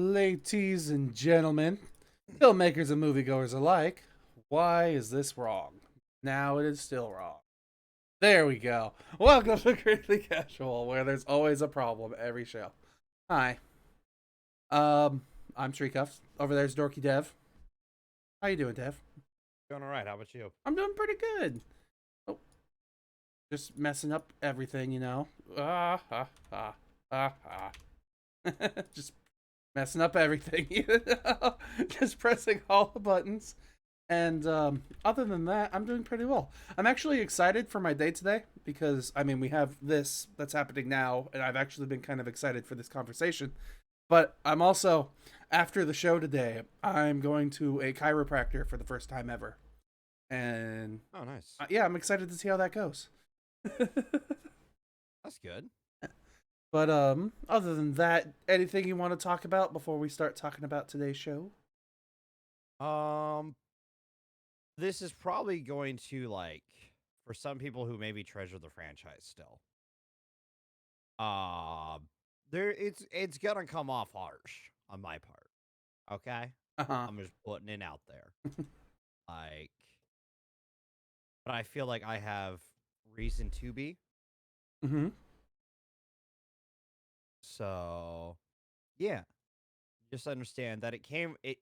Ladies and gentlemen, filmmakers and moviegoers alike, why is this wrong? Now it is still wrong. There we go. Welcome to Critically Casual, where there's always a problem every show. Hi. Um, I'm Srekcuf5. Over there's Dorkydev. How you doing, Dev? Doing all right. How about you? I'm doing pretty good. Oh, just messing up everything, you know. Just messing up everything, just pressing all the buttons. And other than that, I'm doing pretty well. I'm actually excited for my day today because, I mean, we have this that's happening now, and I've actually been kind of excited for this conversation. But I'm also, after the show today, I'm going to a chiropractor for the first time ever. And Oh, nice. yeah, I'm excited to see how that goes. That's good. But other than that, anything you want to talk about before we start talking about today's show? Um, this is probably going to for some people who maybe treasure the franchise still. Uh, it's gonna come off harsh on my part. Okay, Uh-huh. I'm just putting it out there. Like, but I feel like I have reason to be. Mm-hmm. So, yeah, just understand that it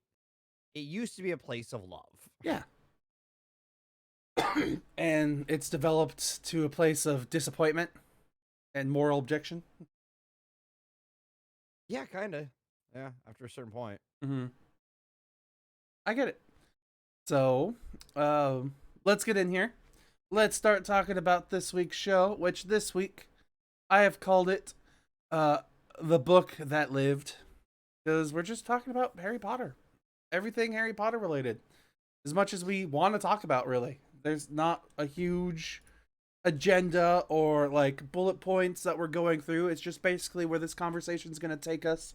used to be a place of love. Yeah. And it's developed to a place of disappointment and moral objection. Yeah, kind of. Yeah, after a certain point. Mm-hmm. I get it. So, let's get in here. Let's start talking about this week's show, which this week I have called it uh, The Book That Lived, because we're just talking about Harry Potter. Everything Harry Potter related. As much as we want to talk about, really. There's not a huge agenda or like bullet points that we're going through. It's just basically where this conversation is going to take us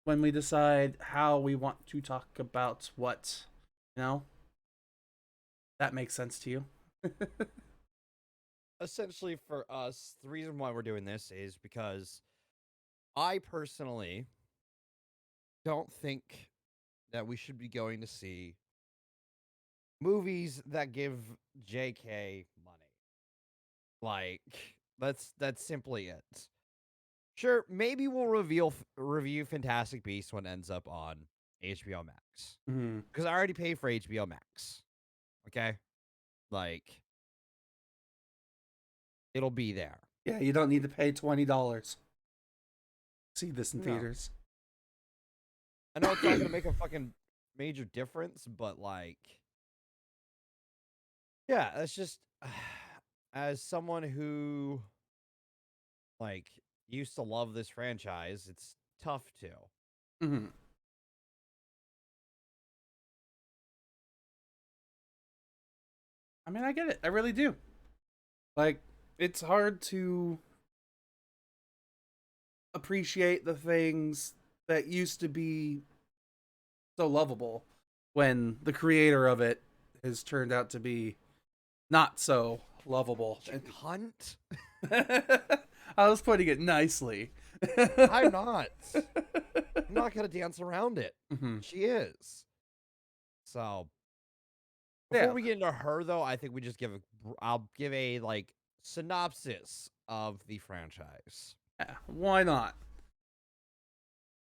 when we decide how we want to talk about what. You know? That makes sense to you. Essentially, for us, the reason why we're doing this is because I personally don't think that we should be going to see movies that give JK money. Like, that's simply it. Sure, maybe we'll review Fantastic Beasts when it ends up on HBO Max. Mm-hmm. Because I already paid for HBO Max. Okay? Like, it'll be there. Yeah, you don't need to pay $20. See this in No. theaters. I know it's not gonna make a fucking major difference, but yeah, that's just as someone who like used to love this franchise, it's tough to. Mm-hmm. I mean, I get it. I really do. Like, it's hard to appreciate the things that used to be so lovable when the creator of it has turned out to be not so lovable. Hunt? I was putting it nicely. I'm not. I'm not gonna dance around it. Mm-hmm. She is. So before Yeah, we get into her, though, I think we just I'll give a synopsis of the franchise. yeah, why not?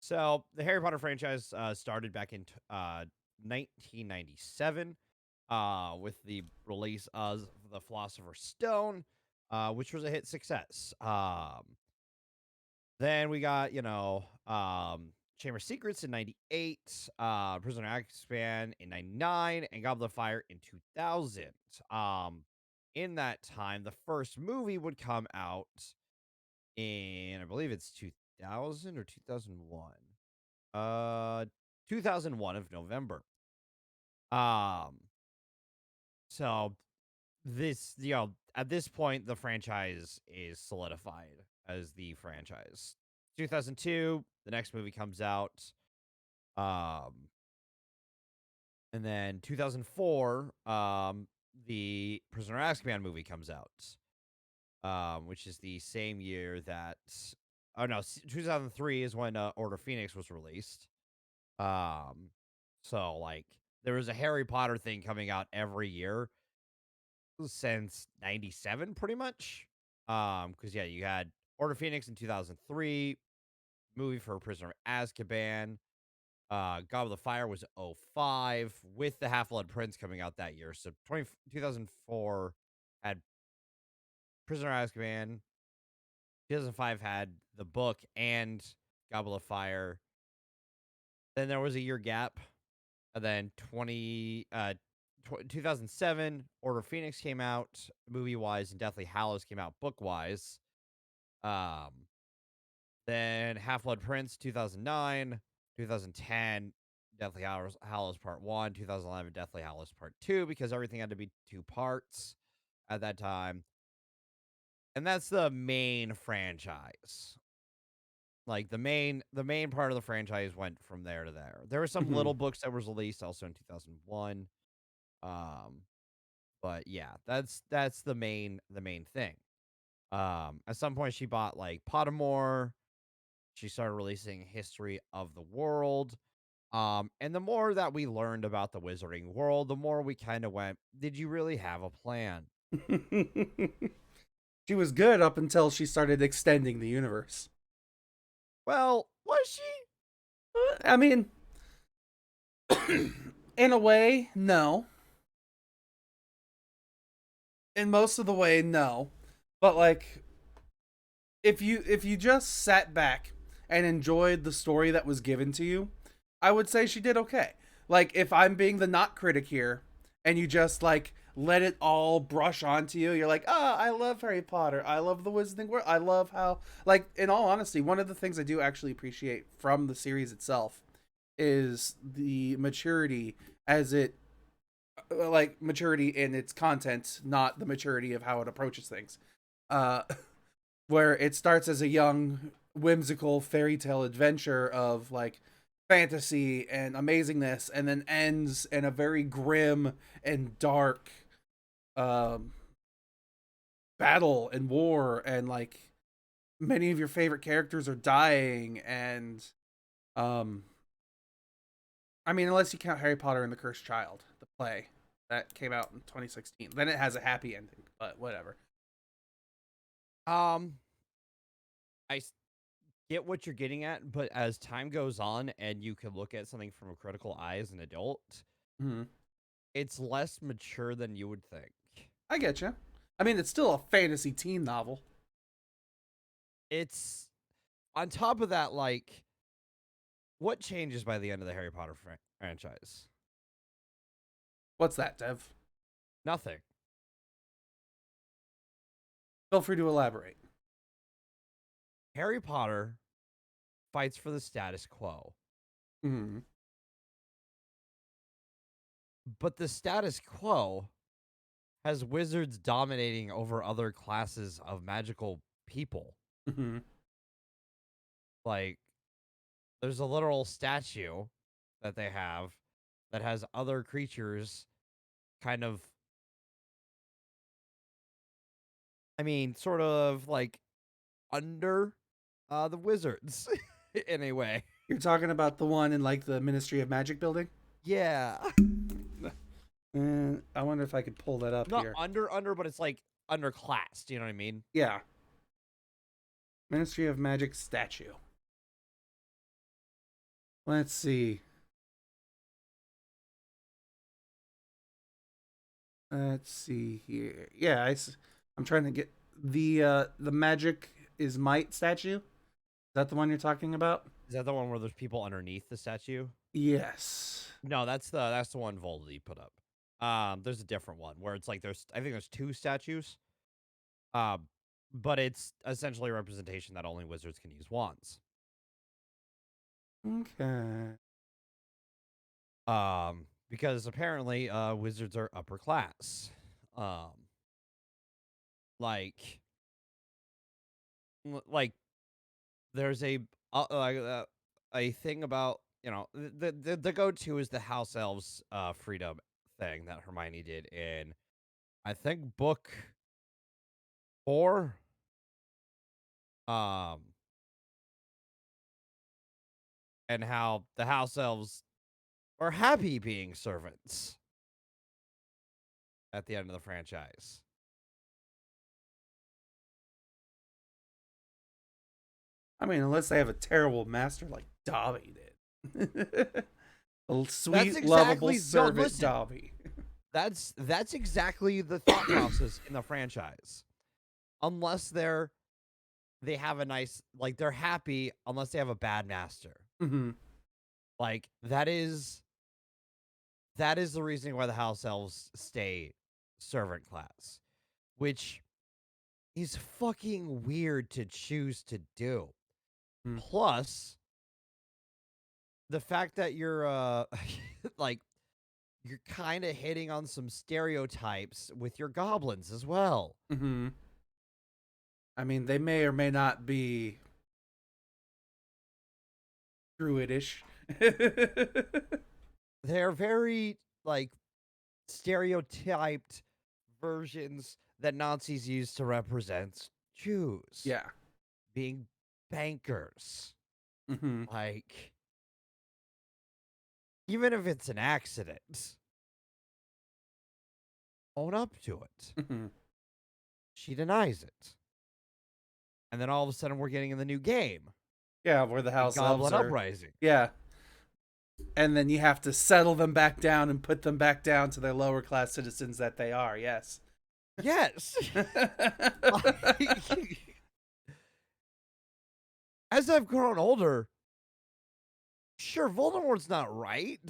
So the Harry Potter franchise started back in 1997 with the release of the Philosopher's Stone, which was a hit success. Then we got, Chamber of Secrets in 98, Prisoner of Azkaban in 99, and Goblet of Fire in 2000. In that time, the first movie would come out in, I believe it's 2000 or 2001. 2001 of November. Um, so at this point, the franchise is solidified as the franchise. 2002, the next movie comes out. Um, and then 2004, the Prisoner of Azkaban movie comes out. Which is the same year that, oh no, 2003 is when Order of Phoenix was released. Um, so like there was a Harry Potter thing coming out every year since '97, pretty much. Because yeah, you had Order of Phoenix in 2003, movie for Prisoner of Azkaban. Goblet of Fire was '05, with the Half Blood Prince coming out that year. So 2004 had Prisoner of Azkaban. 2005 had the book and Goblet of Fire. Then there was a year gap. And then 2007, Order of Phoenix came out movie wise, and Deathly Hallows came out book wise. Um, then Half Blood Prince 2009, 2010, Hallows Part 1, 2011, Deathly Hallows Part 2, because everything had to be two parts at that time. And that's the main franchise. Like the main part of the franchise went from there to there. There were some Hmm. little books that was released also in 2001. Um, but yeah, that's the main thing. At some point she bought like Pottermore. She started releasing History of the World. And the more that we learned about the wizarding world, the more we kind of went, did you really have a plan? She was good up until she started extending the universe. Well, was she? I mean, in a way, no. In most of the way, no. But like, if you just sat back and enjoyed the story that was given to you, I would say she did okay. Like if I'm being the not critic here and you just like let it all brush onto you, you're like, "Ah, I love Harry Potter. I love the Wizarding World. I love how like in all honesty, one of the things I do actually appreciate from the series itself is the maturity as it like maturity in its content, not the maturity of how it approaches things. Uh where it starts as a young whimsical fairy tale adventure of like fantasy and amazingness and then ends in a very grim and dark um battle and war and like many of your favorite characters are dying and um I mean unless you count Harry Potter and the Cursed Child, the play that came out in 2016, then it has a happy ending, but whatever. Um, I get what you're getting at, but as time goes on and you can look at something from a critical eye as an adult, Mm-hmm. it's less mature than you would think. I get you. I mean it's still a fantasy teen novel. It's on top of that, like, what changes by the end of the Harry Potter franchise? What's that, Dev? Nothing. Feel free to elaborate. Harry Potter fights for the status quo, Mm-hmm. but the status quo has wizards dominating over other classes of magical people. Mm-hmm. Like, there's a literal statue that they have that has other creatures kind of, I mean, sort of like under the wizards in a way. You're talking about the one in like the Ministry of Magic building? Yeah. I wonder if I could pull that up Not here. under, but it's like underclassed. You know what I mean? Yeah, Ministry of Magic statue. Let's see. Let's see here. Yeah, I'm trying to get the Magic is Might statue. Is that the one you're talking about? Is that the one where there's people underneath the statue? Yes. No, that's the one Voldy put up. There's a different one where it's like I think there's two statues. Um, but it's essentially a representation that only wizards can use wands. Okay. Because apparently wizards are upper class. Um, like like there's a thing about, the go-to is the house elves freedom thing that Hermione did in, I think, book 4. Um and how the house elves are happy being servants at the end of the franchise. I mean, unless they have a terrible master like Dobby did. A That's sweet, lovable exactly no. servant Listen, Dobby. that's exactly the thought process in the franchise. Unless they have a nice they're happy unless they have a bad master. Hmm. Like that is the reasoning why the house elves stay servant class, which is fucking weird to choose to do. Plus, the fact that you're like you're kind of hitting on some stereotypes with your goblins as well. Hmm. I mean, they may or may not be druidish. They're very stereotyped versions that Nazis used to represent Jews Yeah. being bankers. Hmm. Like, even if it's an accident, own up to it. Hmm. She denies it. And then all of a sudden we're getting in the new game. Yeah, where the The house elves Goblin are. Uprising. Yeah. And then you have to settle them back down and put them back down to their lower class citizens that they are. Yes. Yes. As I've grown older, sure, Voldemort's not right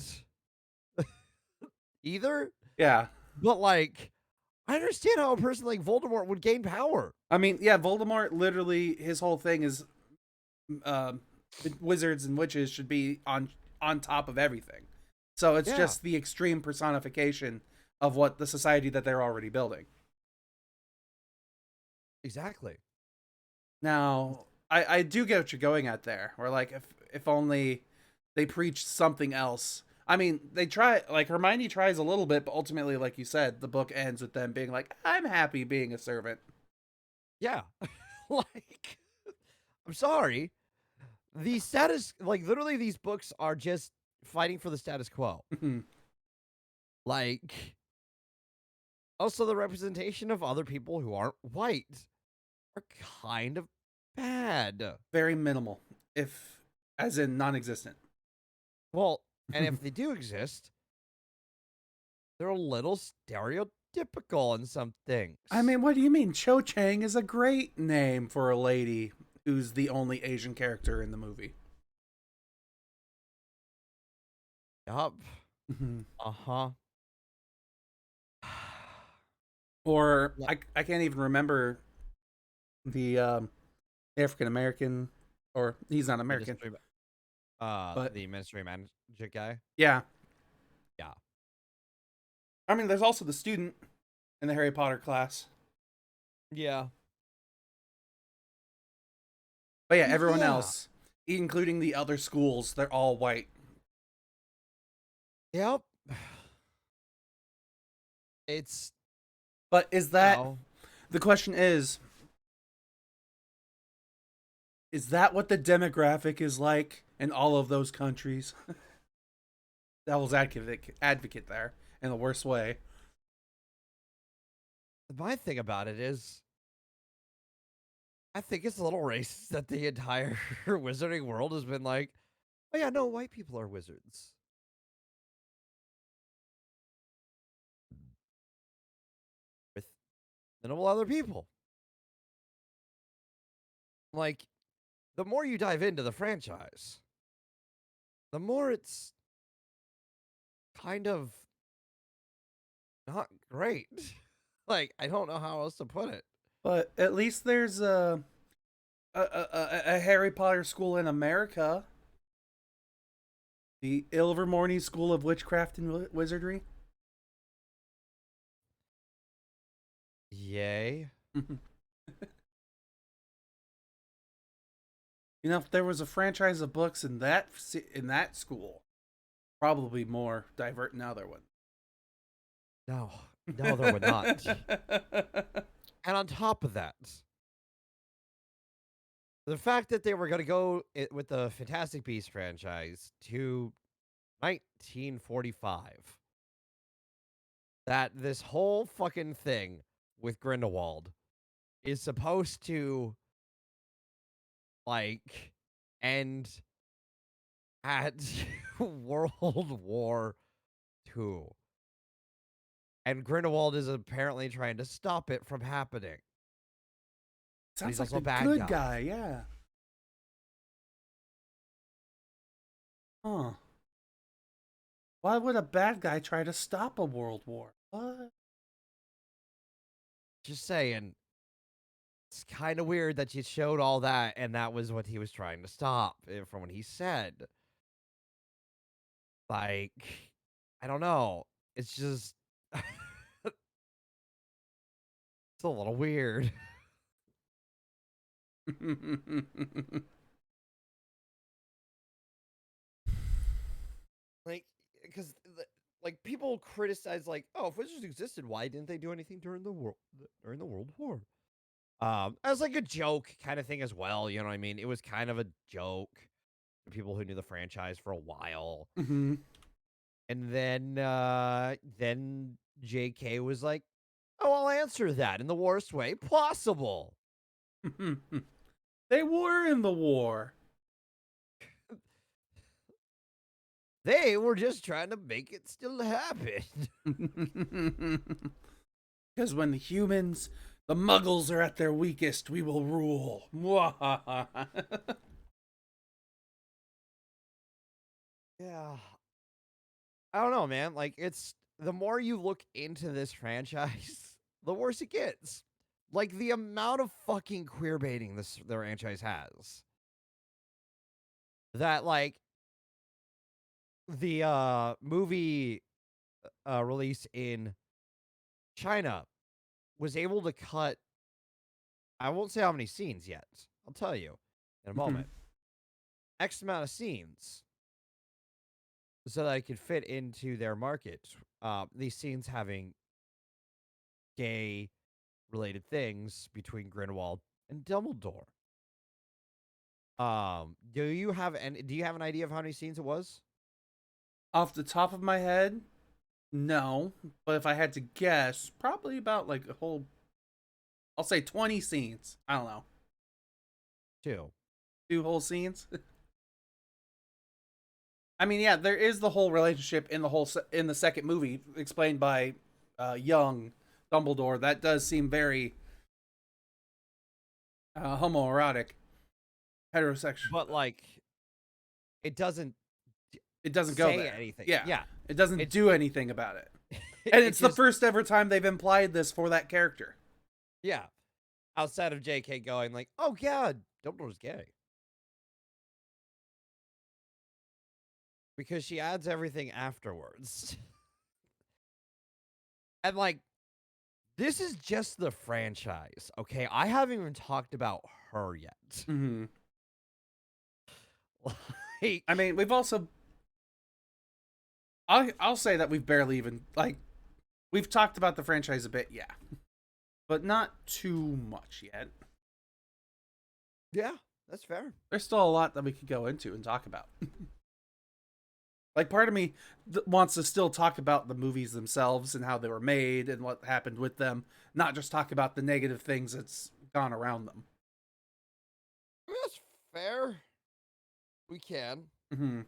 either. Yeah. But I understand how a person like Voldemort would gain power. I mean, yeah, Voldemort literally his whole thing is wizards and witches should be on top of everything. So it's just the extreme personification of what the society that they're already building. Exactly. Now, I do get what you're going at there. Where like if only they preached something else. I mean, they try like Hermione tries a little bit, but ultimately, like you said, the book ends with them being like, "I'm happy being a servant." Yeah. like, I'm sorry. The status, literally, these books are just fighting for the status quo. Like, also, the representation of other people who aren't white are kind of bad. Very minimal, if as in non-existent. Well, and if they do exist, they're a little stereotypical in some things. I mean, what do you mean? Cho Chang is a great name for a lady who's the only Asian character in the movie. Yup. Uh-huh. Or I can't even remember the African American, or he's not American, but The Ministry Magic guy. yeah. Yeah. I mean, there's also the student in the Harry Potter class. Yeah. But yeah, everyone else, including the other schools, they're all white. Yep. It's But is that the question is that what the demographic is like in all of those countries? Devil's advocate there in the worst way. my thing about it is I think it's a little racist that the entire wizarding world has been like, oh yeah, no, white people are wizards. With minimal other people. Like, the more you dive into the franchise, the more it's kind of not great. I don't know how else to put it. But at least there's a Harry Potter school in America. The Ilvermorny School of Witchcraft and Wizardry. Yay. You know, if there was a franchise of books in that school, probably more divert. Now there wouldn't. No, there would not. And on top of that, The fact that they were going to go with the Fantastic Beasts franchise to 1945, that this whole fucking thing with Grindelwald is supposed to, like, end at World War II. And Grindelwald is apparently trying to stop it from happening. But Sounds he's like also a the bad good guy. guy, yeah. Huh. Why would a bad guy try to stop a world war? What? Just saying. It's kind of weird that you showed all that, and that was what he was trying to stop from what he said. Like, I don't know. It's just, it's a little weird. Like, because like people criticize, like, oh, if wizards existed, why didn't they do anything during the World War? As like a joke kind of thing as well. You know what I mean? It was kind of a joke to people who knew the franchise for a while. Hmm. And then JK was like, "Oh, I'll answer that in the worst way possible." They were in the war. They were just trying to make it still happen. Because when the humans, the muggles are at their weakest, we will rule. Yeah. I don't know, man. Like, it's the more you look into this franchise, the worse it gets. Like, the amount of fucking queer baiting the franchise has. That, like, the movie release in China was able to cut, I won't say how many scenes yet. I'll tell you in a moment. X amount of scenes so that I could fit into their market. These scenes having gay related things between Grindelwald and Dumbledore. Do you have an idea of how many scenes it was? Off the top of my head, no. But if I had to guess, probably about like a whole, I'll say 20 scenes. I don't know. Two. 2 whole scenes. I mean, yeah, there is the whole relationship in in the second movie explained by young Dumbledore. That does seem very homoerotic, heterosexual. But like it doesn't It doesn't go say there. anything. Yeah, Yeah. it doesn't It's do anything about it. And it it's the just first ever time they've implied this for that character. yeah. Outside of JK going like, "Oh god, Dumbledore's gay." Because she adds everything afterwards. And like this is just the franchise, okay? I haven't even talked about her yet. Mm-hmm. Like, I mean, we've also, I'll say that we've barely even we've talked about the franchise a bit, yeah, but not too much yet. yeah, that's fair. There's still a lot that we could go into and talk about. Like, part of me wants to still talk about the movies themselves and how they were made and what happened with them, not just talk about the negative things that's gone around them. I mean, that's fair. We can. Mm-hmm.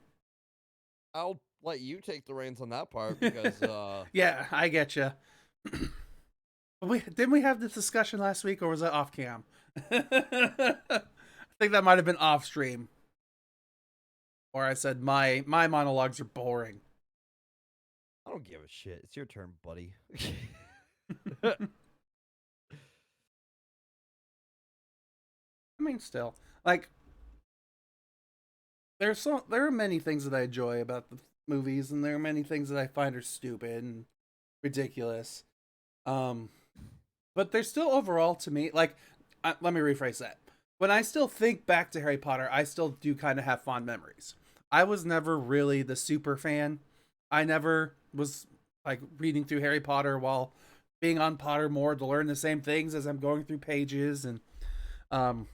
I'll let you take the reins on that part because Yeah, I get you. Didn't we have this discussion last week, or was it off cam? I think that might have been off stream, or I said my monologues are boring. I don't give a shit. It's your turn, buddy. I mean, still, like, there are many things that I enjoy about the movies, and there are many things that I find are stupid and ridiculous. But they're still overall to me like. Let me rephrase that. When I still think back to Harry Potter, I still do kind of have fond memories. I was never really the super fan. I never was like reading through Harry Potter while being on Pottermore to learn the same things as I'm going through pages and um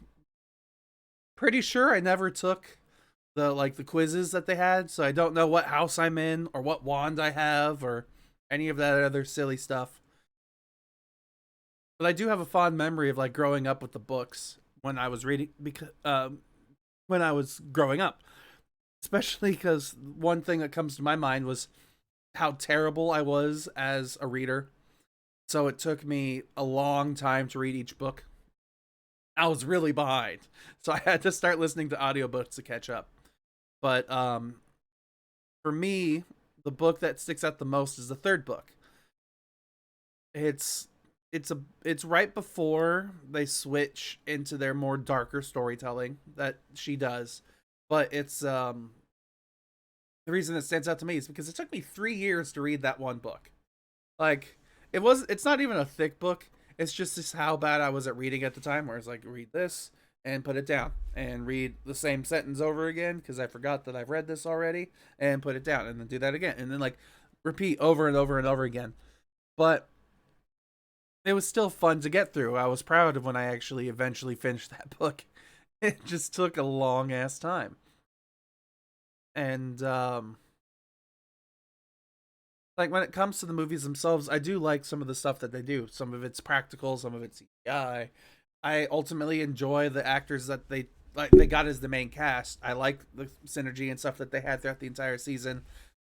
Pretty sure I never took the quizzes that they had, so I don't know what house I'm in or what wand I have or any of that other silly stuff. But I do have a fond memory of like growing up with the books when I was reading because when I was growing up, especially because one thing that comes to my mind was how terrible I was as a reader. So it took me a long time to read each book. I was really behind. So I had to start listening to audiobooks to catch up. But for me, the book that sticks out the most is the third book. It's it's right before they switch into their more darker storytelling that she does. But it's the reason it stands out to me is because it took me 3 years to read that one book. Like it's not even a thick book. It's just how bad I was at reading at the time, where it's like read this and put it down and read the same sentence over again because I forgot that I've read this already and put it down and then do that again and then like repeat over and over and over again. But it was still fun to get through. I was proud of when I actually eventually finished that book. It just took a long ass time. And like when it comes to the movies themselves, I do like some of the stuff that they do. Some of it's practical, some of it's CGI. I ultimately enjoy the actors that they got as the main cast. I like the synergy and stuff that they had throughout the entire season.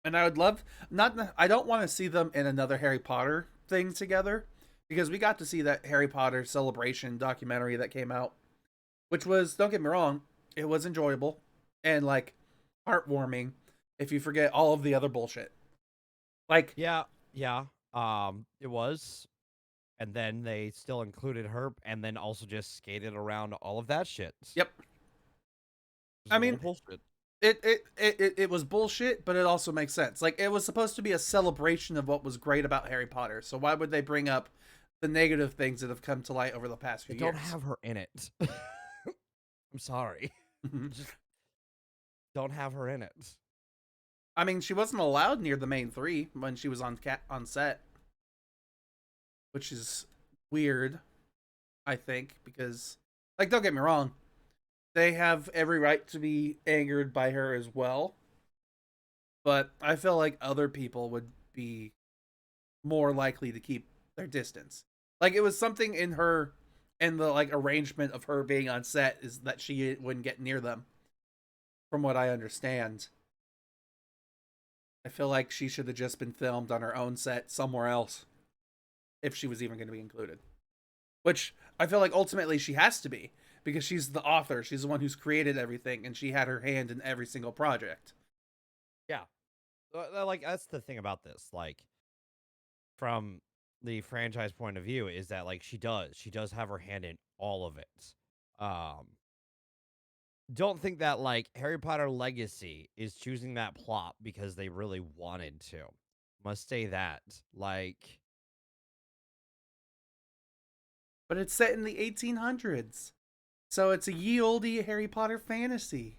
And I would love not I don't want to see them in another Harry Potter thing together because we got to see that Harry Potter celebration documentary that came out, which was, don't get me wrong, it was enjoyable and like heartwarming if you forget all of the other bullshit. Like, Yeah, yeah. It was, and then they still included her, and then also just skated around all of that shit. It yep. was I a little mean, bullshit. it was bullshit, but it also makes sense. Like it was supposed to be a celebration of what was great about Harry Potter. So why would they bring up the negative things that have come to light over the past They few don't years? have her in it. I'm sorry. Just don't have her in it. I mean, she wasn't allowed near the main three when she was on set, which is weird. I think because, like, don't get me wrong, they have every right to be angered by her as well. But I feel like other people would be more likely to keep their distance. Like it was something in her and the like arrangement of her being on set is that she wouldn't get near them. From what I understand, I feel like she should have just been filmed on her own set somewhere else if she was even going to be included. Which I feel like ultimately she has to be because she's the author. She's the one who's created everything and she had her hand in every single project. Yeah, like that's the thing about this. Like from the franchise point of view, is that like she does have her hand in all of it. Um, don't think that like Harry Potter Legacy is choosing that plot because they really wanted to. Must say that like But it's set in the 1800s. So it's a ye olde Harry Potter fantasy.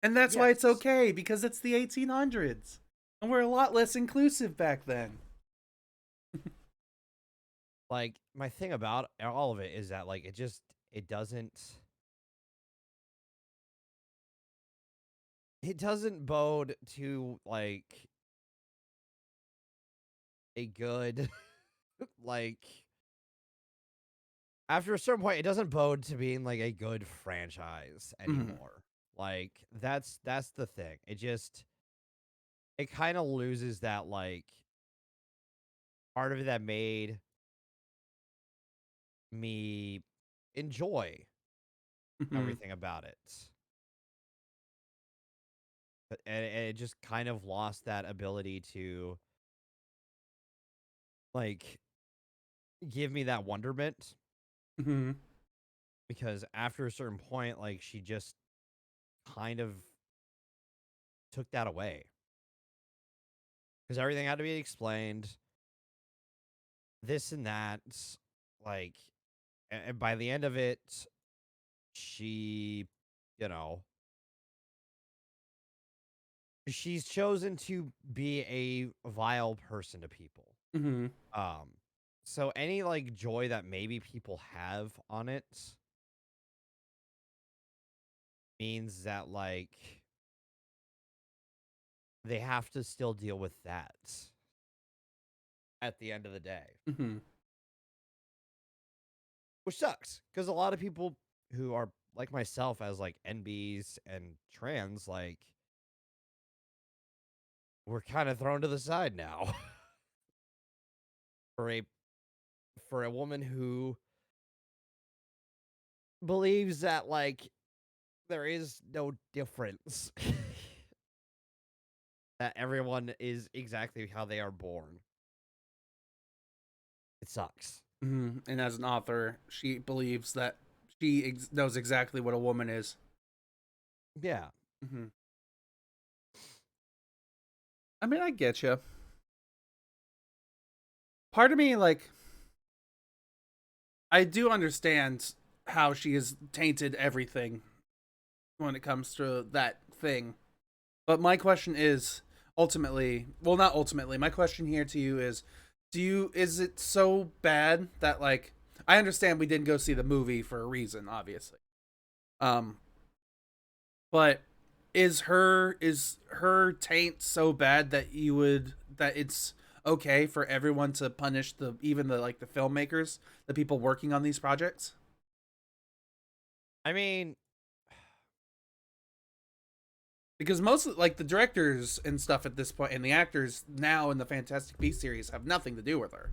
And that's why it's yes. okay because it's the 1800s. And we're a lot less inclusive back then. Like my thing about all of it is that like it doesn't it doesn't bode to like a good like after a certain point it doesn't bode to being like a good franchise Mhm. anymore. Like that's the thing. It kind of loses that like part of it that made me enjoy Mhm. everything about it. And it just kind of lost that ability to like give me that wonderment Mhm. because after a certain point like she just kind of took that away because everything had to be explained this and that like and by the end of it she you know she's chosen to be a vile person to people. Mhm. um so any like joy that maybe people have on it means that, like, they have to still deal with that at the end of the day, Mm-hmm. which sucks because a lot of people who are like myself as like NBs and trans, like, we're kind of thrown to the side now for a woman who believes that, like, there is no difference. That everyone is exactly how they are born. It sucks. Mm-hmm. And as an author, she believes that she knows exactly what a woman is. Yeah. Mm-hmm. I mean, I get you. Part of me, like, I do understand how she has tainted everything when it comes to that thing. But my question is ultimately, well, not ultimately, my question here to you is is it so bad that, like, I understand we didn't go see the movie for a reason, obviously. Um, but is her taint so bad that that it's okay for everyone to punish even the like the filmmakers, the people working on these projects? I mean, Because most of, like, the directors and stuff at this point and the actors now in the Fantastic Beasts series have nothing to do with her.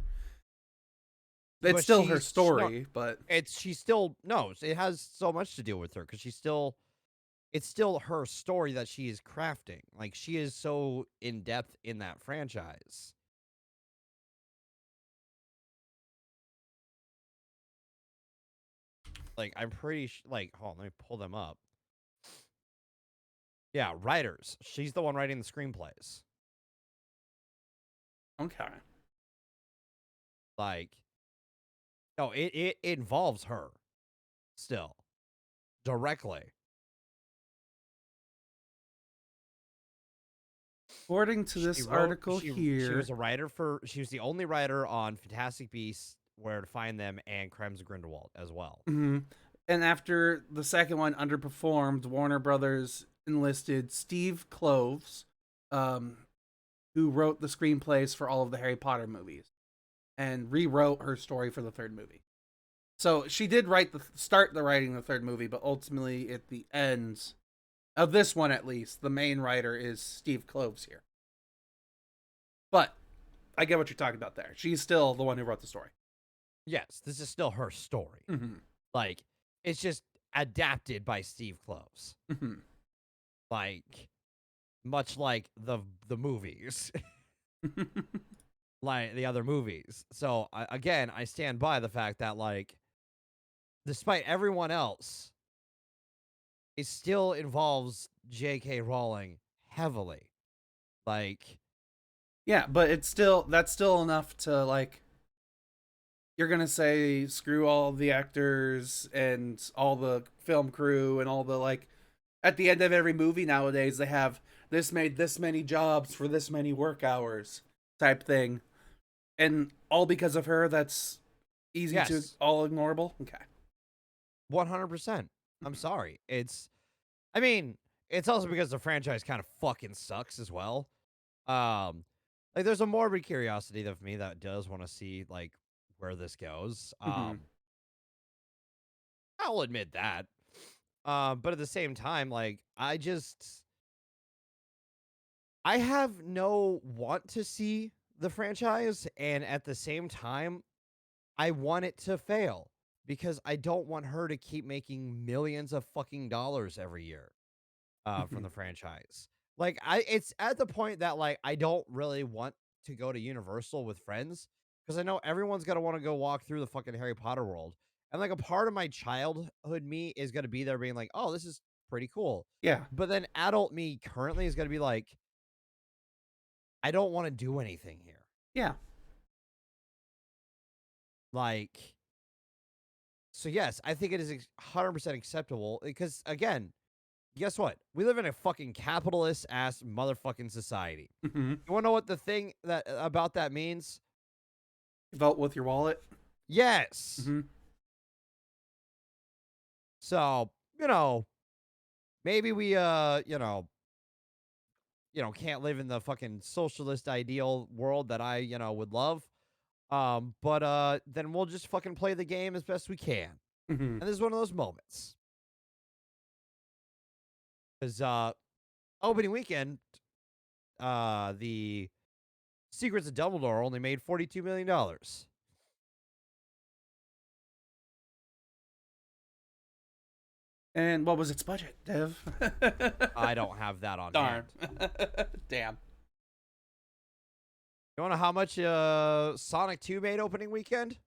It's but still her no, story, but she's still, no, it has so much to do with her because it's still her story that she is crafting. Like, she is so in depth in that franchise. Like, I'm pretty like, hold on, let me pull them up. Yeah, writers. She's the one writing the screenplays. okay. Like, no, it involves her still directly. According to She this wrote article she here, was a writer for she was the only writer on Fantastic Beasts, Where to Find Them, and Crimes of Grindelwald as well. mhm, and after the second one underperformed, Warner Brothers enlisted Steve Kloves, um, who wrote the screenplays for all of the Harry Potter movies, and rewrote her story for the third movie. So she did start the writing of the third movie, but ultimately at the end of this one, at least, the main writer is Steve Kloves here. But I get what you're talking about there. She's still the one who wrote the story. Yes, this is still her story. Mm-hmm. Like, it's just adapted by Steve Kloves. Mm-hmm. Like, much like the movies, like the other movies. So again, I stand by the fact that, like, despite everyone else, it still involves J.K. Rowling heavily. Like, Yeah, but that's still enough to, like, you're gonna say screw all the actors and all the film crew and all the, like, at the end of every movie nowadays they have this made this many jobs for this many work hours type thing, and all because of her. That's easy to yes, all ignorable. Okay. 100%. I'm sorry. I mean, it's also because the franchise kind of fucking sucks as well. Um, like, there's a morbid curiosity of me that does want to see, like, where this goes. Mm-hmm. I'll admit that. But at the same time, like, I have no want to see the franchise, and at the same time, I want it to fail because I don't want her to keep making millions of fucking dollars every year from Mm-hmm. the franchise. Like, it's at the point that, like, I don't really want to go to Universal with friends because I know everyone's gonna want to go walk through the fucking Harry Potter world, and, like, a part of my childhood me is gonna be there being like, oh, this is pretty cool, Yeah. but then adult me currently is gonna be like, I don't want to do anything here. Yeah. Like, so yes, I think it is 100% acceptable because, again, guess what? We live in a fucking capitalist ass motherfucking society. Mm-hmm. You want to know what the thing that about that means? Vote with your wallet. Yes. Mm-hmm. So, you know, maybe we can't live in the fucking socialist ideal world that I would love. But then we'll just fucking play the game as best we can. Mhm. And this is one of those moments. Because opening weekend, the Secrets of Dumbledore only made $42 million. And what was its budget, Dev? I don't have that on Darn. hand. Damn. You want to know how much Sonic 2 made opening weekend?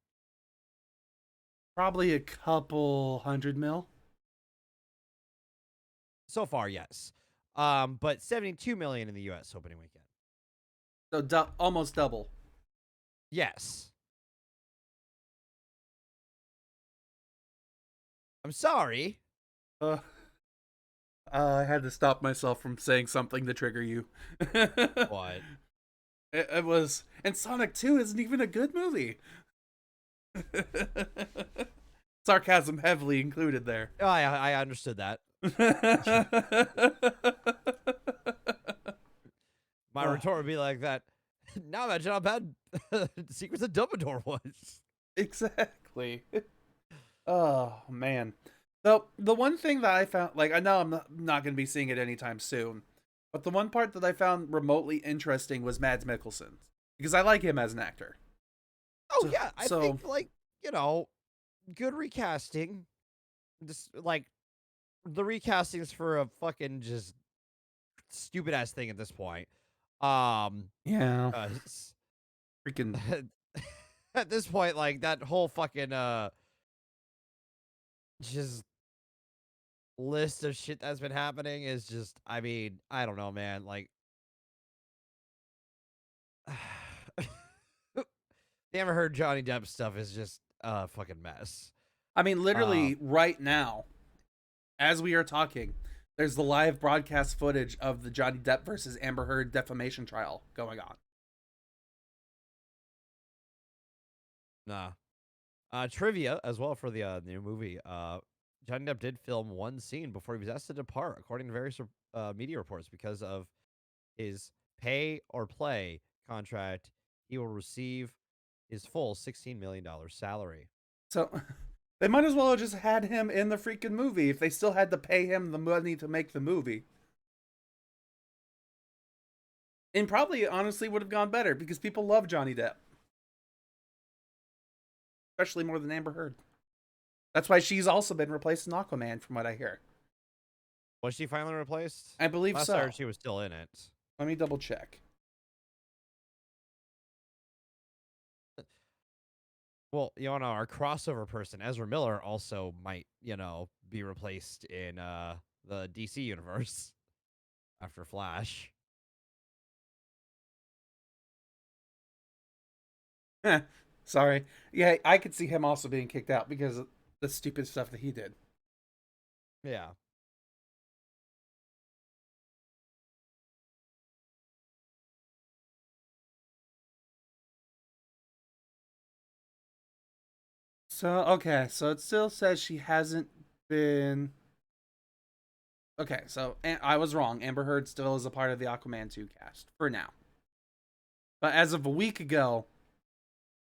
Probably a couple hundred mil. So far, yes. But 72 million in the US opening weekend. So almost double. Yes. I'm sorry. Uh, I had to stop myself from saying something to trigger you. What? It was, and Sonic 2 isn't even a good movie. Sarcasm heavily included there. Oh, I understood that. My retort would be like that. Now imagine how bad Secrets of Dumbledore was. Exactly. Oh, man. So, the one thing that I found, like, I know I'm not going to be seeing it anytime soon, but the one part that I found remotely interesting was Mads Mikkelsen, because I like him as an actor. Oh, yeah. I think, good recasting. Just, the recastings for a fucking just stupid ass thing at this point. Yeah. Uh, Freaking. at this point, like, that whole fucking, just list of shit that's been happening is just, I mean, I don't know, man. Like, the Amber Heard Johnny Depp stuff is just a fucking mess. I mean, literally, right now, as we are talking, there's the live broadcast footage of the Johnny Depp versus Amber Heard defamation trial going on. Nah. Trivia as well for the new movie. Johnny Depp did film one scene before he was asked to depart, according to various media reports, because of his pay or play contract. He will receive his full $16 million salary. So they might as well have just had him in the freaking movie if they still had to pay him the money to make the movie. And probably, honestly, would have gone better because people love Johnny Depp. Especially more than Amber Heard. That's why she's also been replaced in Aquaman, from what I hear. Was she finally replaced? I believe Last so. I heard she was still in it. Let me double check. Well, our crossover person, Ezra Miller, also might, be replaced in the DC universe after Flash. Sorry. Yeah, I could see him also being kicked out because of the stupid stuff that he did. Yeah. Okay, so it still says she hasn't been. Okay, so I was wrong. Amber Heard still is a part of the Aquaman 2 cast for now. But as of a week ago,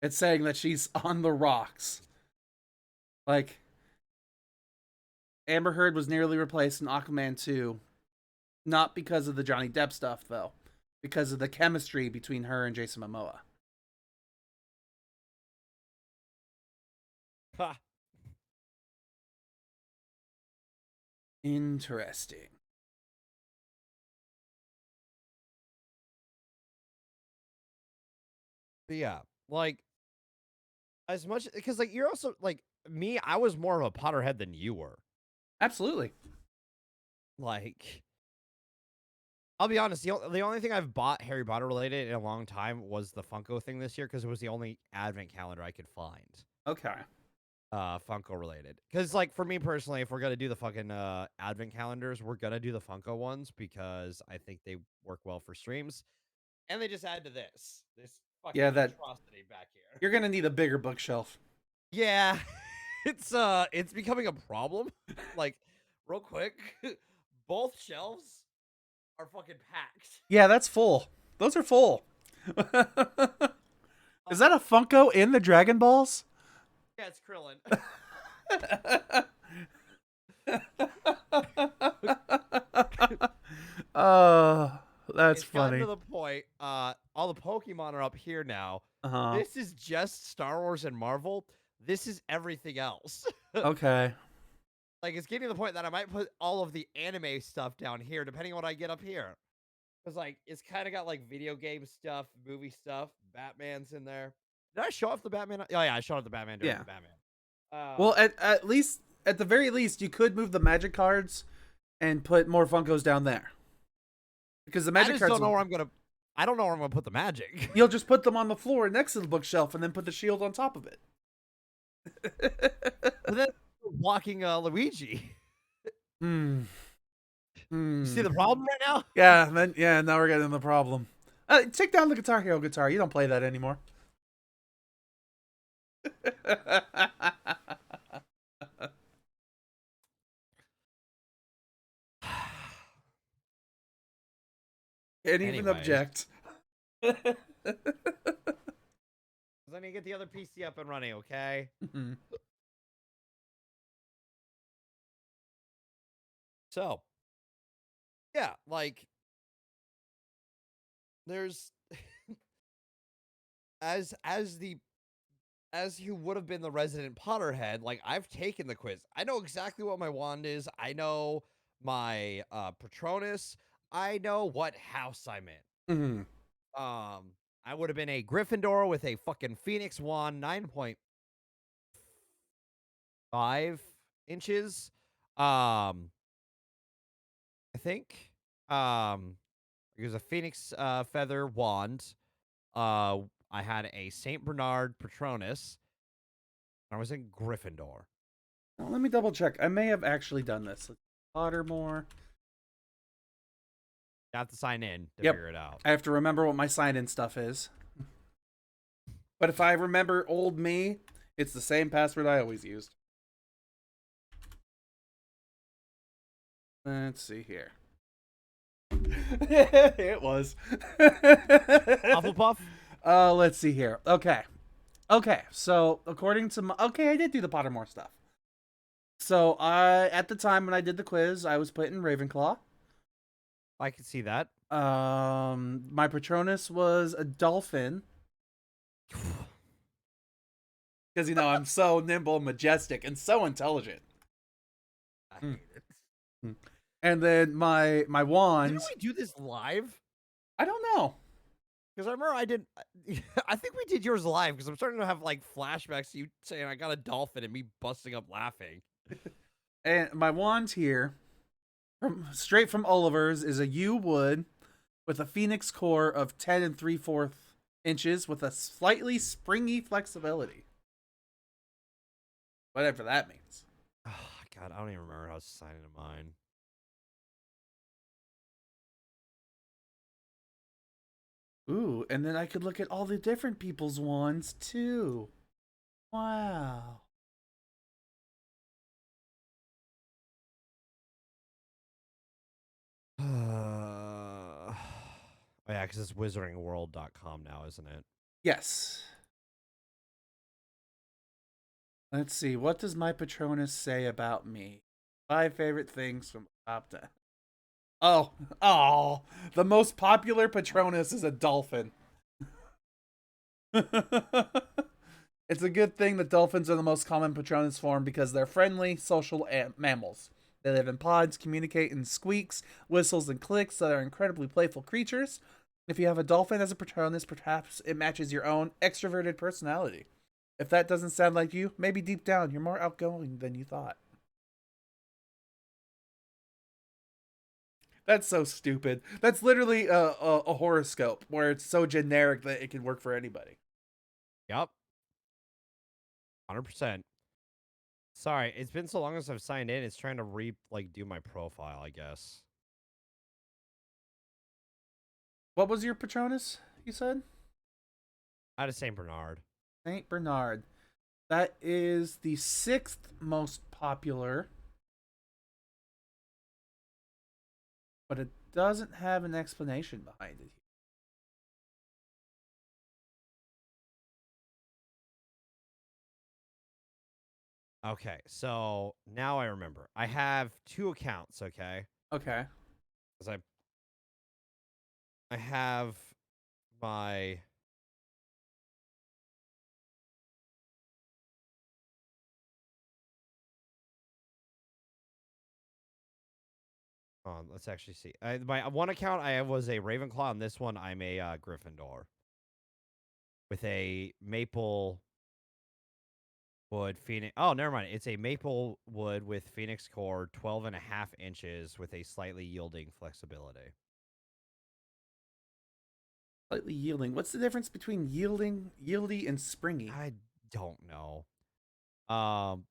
it's saying that she's on the rocks. Like, Amber Heard was nearly replaced in Aquaman 2, not because of the Johnny Depp stuff, though, because of the chemistry between her and Jason Momoa. Ha. Interesting. But yeah, as much because you're also me. I was more of a Potterhead than you were. Absolutely. I'll be honest. The only thing I've bought Harry Potter related in a long time was the Funko thing this year because it was the only advent calendar I could find. Okay. Funko related. Because for me personally, if we're gonna do the fucking advent calendars, we're gonna do the Funko ones because I think they work well for streams, and they just add to this fucking monstrosity back here. You're gonna need a bigger bookshelf. Yeah, it's becoming a problem. Real quick, Both shelves are fucking packed. Yeah, that's full. Those are full. Is that a Funko in the Dragon Balls? Yeah, it's Krillin. That's It's gotten funny. to the point. All the Pokemon are up here now. Uh-huh. This is just Star Wars and Marvel. This is everything else. Okay. Like, it's getting to the point that I might put all of the anime stuff down here, depending on what I get up here. Because, like, it's kind of got, like, video game stuff, movie stuff. Batman's in there. Did I show off the Batman? Oh, yeah, I showed off the Batman during Yeah. the Batman. Well, at least, at the very least, you could move the magic cards and put more Funkos down there. Because the I magic just cards, don't know where I'm gonna. I don't know where I'm gonna put the magic. you'll just put them on the floor next to the bookshelf and then put the shield on top of it. But then walking Luigi. Hmm. You see the problem right now? Yeah, now we're getting the problem. Take down the Guitar Hero guitar. You don't play that anymore. Can't even Anyways. object. Because I need to get the other PC up and running, okay? So, yeah, like, there's as you would have been the resident Potterhead, like, I've taken the quiz. I know exactly what my wand is. I know my Patronus. I know what house I'm in. Mhm. I would have been a Gryffindor with a fucking Phoenix wand, 9.5 inches. I think. It was a Phoenix feather wand. I had a Saint Bernard Patronus. I was in Gryffindor. Well, let me double check. I may have actually done this. Pottermore. You have to sign in to Yep. figure it out. I have to remember what my sign-in stuff is. But if I remember old me, it's the same password I always used. Let's see here. It was. Hufflepuff? Let's see here. Okay. So according to my, I did do the Pottermore stuff. So at the time when I did the quiz, I was put in Ravenclaw. I can see that. My Patronus was a dolphin. Because I'm so nimble, majestic, and so intelligent. I hate it. And then my wands. Didn't we do this live? I don't know. Because I remember I did. I think we did yours live. Because I'm starting to have like flashbacks to you saying I got a dolphin and me busting up laughing. And my wand here, straight from Oliver's, is a yew wood with a phoenix core of 10 3/4 inches with a slightly springy flexibility. Whatever that means. Oh, God, I don't even remember how to sign into mine. Ooh, and then I could look at all the different people's wands too. Wow. Oh, yeah, because it's wizardingworld.com now, isn't it? Yes. Let's see. What does my Patronus say about me? 5 favorite things from top to. Oh, the most popular Patronus is a dolphin. It's a good thing that dolphins are the most common Patronus form because they're friendly, social mammals. They live in pods, communicate in squeaks, whistles, and clicks that are incredibly playful creatures. If you have a dolphin as a Patronus, perhaps it matches your own extroverted personality. If that doesn't sound like you, maybe deep down you're more outgoing than you thought. That's so stupid. That's literally a horoscope where it's so generic that it can work for anybody. Yep. 100%. Sorry, it's been so long since I've signed in. It's trying to do my profile, I guess. What was your Patronus, you said? I had a Saint Bernard. Saint Bernard. That is the 6th most popular. but it doesn't have an explanation behind it. Okay, so now I remember. I have two accounts. Okay, Okay. because I have my let's actually see. My one account I was a Ravenclaw, and this one I'm a Gryffindor with a maple wood phoenix. Oh, never mind. It's a maple wood with phoenix core, 12.5 inches with a slightly yielding flexibility. Slightly yielding. What's the difference between yielding, yieldy, and springy? I don't know. Um,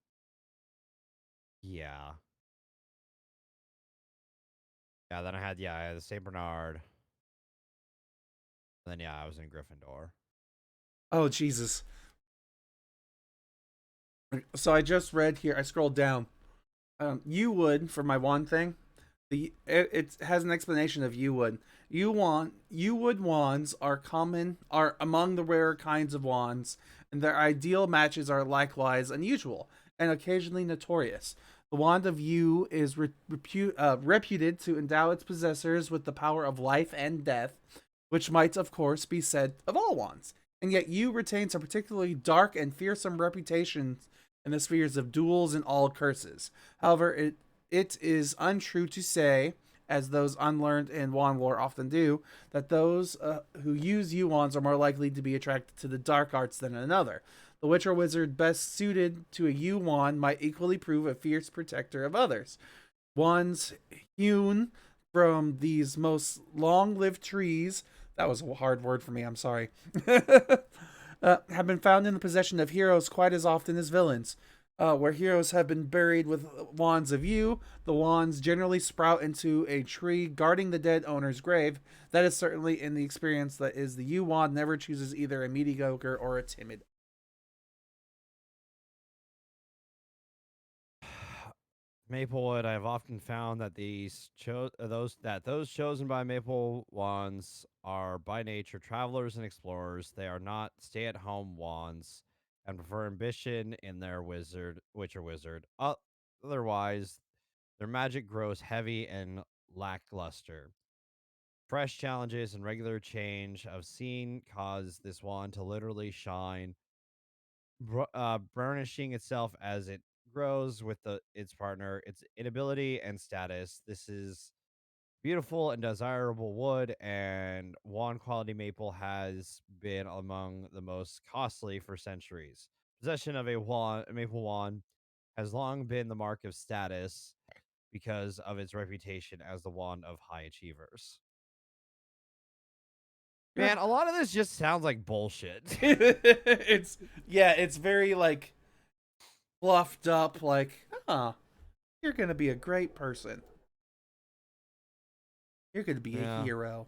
yeah, yeah. Then I had the Saint Bernard. Then yeah, I was in Gryffindor. Oh Jesus! So I just read here. I scrolled down. You would for my wand thing. It has an explanation of you would. You would wands are among the rarer kinds of wands, and their ideal matches are likewise unusual and occasionally notorious. The wand of you is reputed to endow its possessors with the power of life and death, which might, of course, be said of all wands. And yet, you retains a particularly dark and fearsome reputation in the spheres of duels and all curses. However, it is untrue to say, as those unlearned in wand lore often do, that those who use wands are more likely to be attracted to the dark arts than another. The witch or wizard best suited to a wand might equally prove a fierce protector of others. Wands hewn from these most long lived trees, that was a hard word for me, I'm sorry, have been found in the possession of heroes quite as often as villains. Where heroes have been buried with wands of yew, the wands generally sprout into a tree guarding the dead owner's grave. That is certainly in the experience that is the yew wand never chooses either a mediocre or a timid. Maplewood, I've often found that those chosen by Maple wands are by nature travelers and explorers. They are not stay-at-home wands and prefer ambition in their witch or wizard. Otherwise, their magic grows heavy and lackluster. Fresh challenges and regular change of scene cause this wand to literally shine, burnishing itself as it grows with its partner, its inability and status. This is beautiful and desirable wood, and wand quality maple has been among the most costly for centuries. Possession of a maple wand has long been the mark of status because of its reputation as the wand of high achievers. Man, a lot of this just sounds like bullshit. It's yeah, it's very like fluffed up, like, you're gonna be a great person. You're gonna be a Yeah. hero.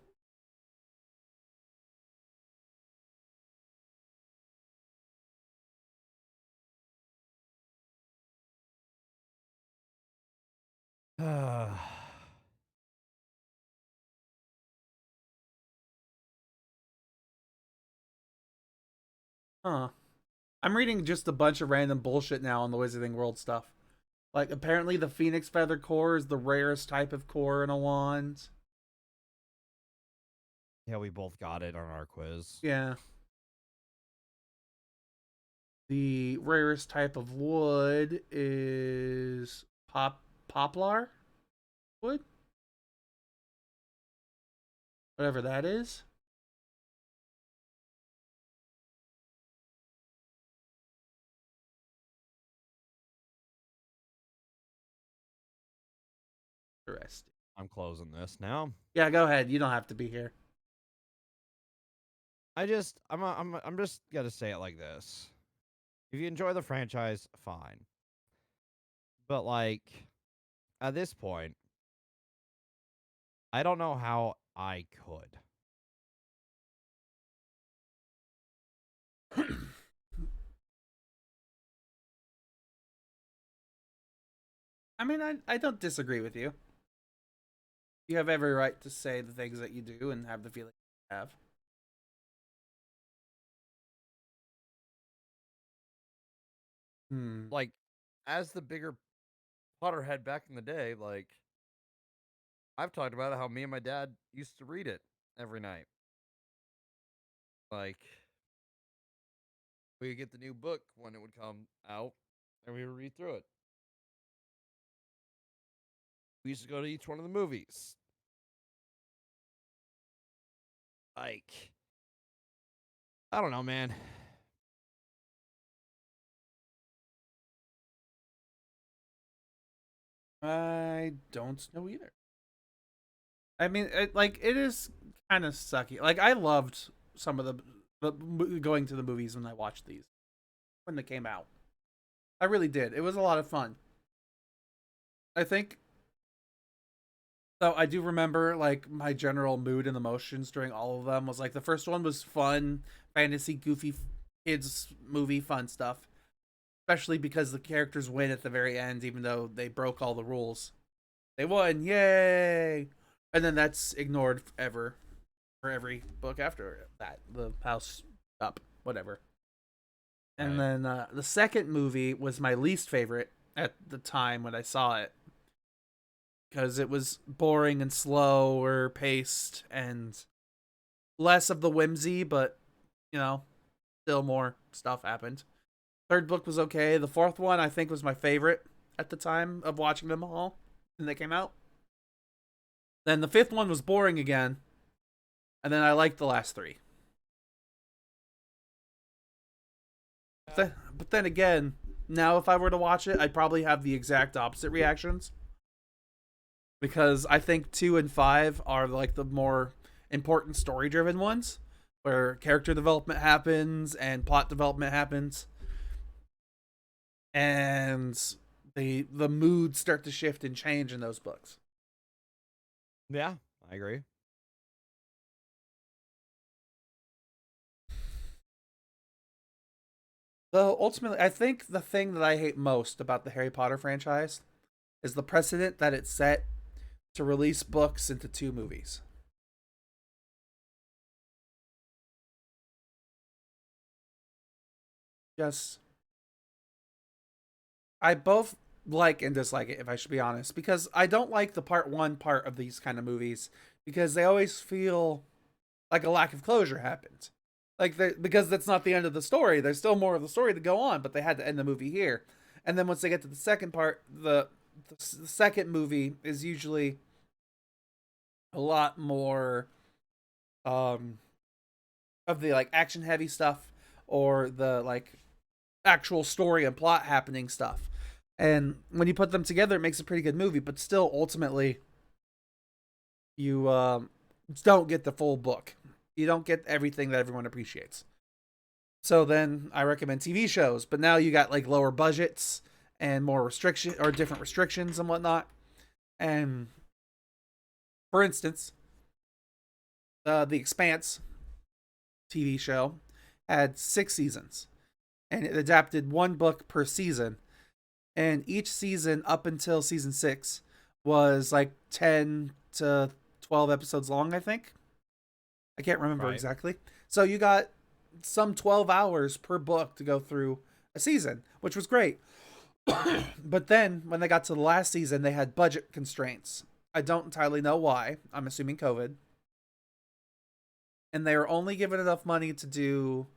Huh. I'm reading just a bunch of random bullshit now on the Wizarding World stuff. Like, apparently the Phoenix Feather core is the rarest type of core in a wand. Yeah, we both got it on our quiz. Yeah. The rarest type of wood is poplar wood, whatever that is. Interesting. I'm closing this now. Yeah, go ahead. You don't have to be here. I'm just gonna say it like this. If you enjoy the franchise, fine. But like at this point, I don't know how I could. I mean, I don't disagree with you. You have every right to say the things that you do and have the feeling you have. Hmm. Like, as the bigger Potterhead back in the day, like, I've talked about how me and my dad used to read it every night. Like, we would get the new book when it would come out, and we would read through it. We used to go to each one of the movies. Like, I don't know, man. I don't know either. I mean, it is kind of sucky. Like, I loved some of going to the movies when I watched these when they came out. I really did. It was a lot of fun. I think so. I do remember like my general mood and emotions during all of them was like the first one was fun, fantasy, goofy kids movie, fun stuff. Especially because the characters win at the very end, even though they broke all the rules. They won, yay! And then that's ignored forever for every book after that. The house up, whatever. And Right. then the second movie was my least favorite at the time when I saw it because it was boring and slower paced and less of the whimsy, but still more stuff happened. Third book was okay. The fourth one I think was my favorite at the time of watching them all when they came out. Then the fifth one was boring again, and then I liked the last three. But then again, now if I were to watch it, I'd probably have the exact opposite reactions because I think 2 and 5 are like the more important story-driven ones, where character development happens and plot development happens, and the moods start to shift and change in those books. Yeah, I agree. Though ultimately, I think the thing that I hate most about the Harry Potter franchise is the precedent that it set to release books into 2 movies. Just, I both like and dislike it, if I should be honest, because I don't like the part one part of these kind of movies because they always feel like a lack of closure happened. Like, because that's not the end of the story. There's still more of the story to go on, but they had to end the movie here. And then once they get to the second part, the second movie is usually a lot more um of the like action heavy stuff or the like actual story and plot happening stuff. And when you put them together, it makes a pretty good movie. But still, ultimately, you don't get the full book. You don't get everything that everyone appreciates. So then I recommend TV shows. But now you got like lower budgets and more restriction or different restrictions and whatnot. And for instance, The Expanse TV show had 6 seasons, and it adapted 1 book per season. And each season up until season 6 was like 10 to 12 episodes long, I think. I can't remember Right. exactly. So you got some 12 hours per book to go through a season, which was great. But then when they got to the last season, they had budget constraints. I don't entirely know why. I'm assuming COVID. And they were only given enough money to do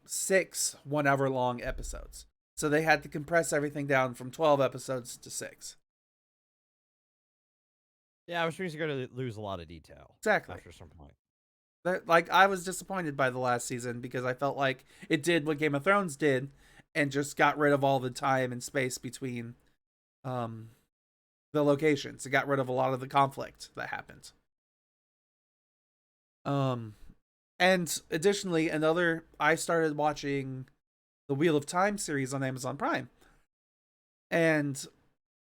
6 1 hour long episodes. So they had to compress everything down from 12 episodes to 6. Yeah, which means you're going to lose a lot of detail Exactly. after some point. Like, I was disappointed by the last season because I felt like it did what Game of Thrones did and just got rid of all the time and space between um, the locations. It got rid of a lot of the conflict that happened. Um, and additionally, I started watching the Wheel of Time series on Amazon Prime, and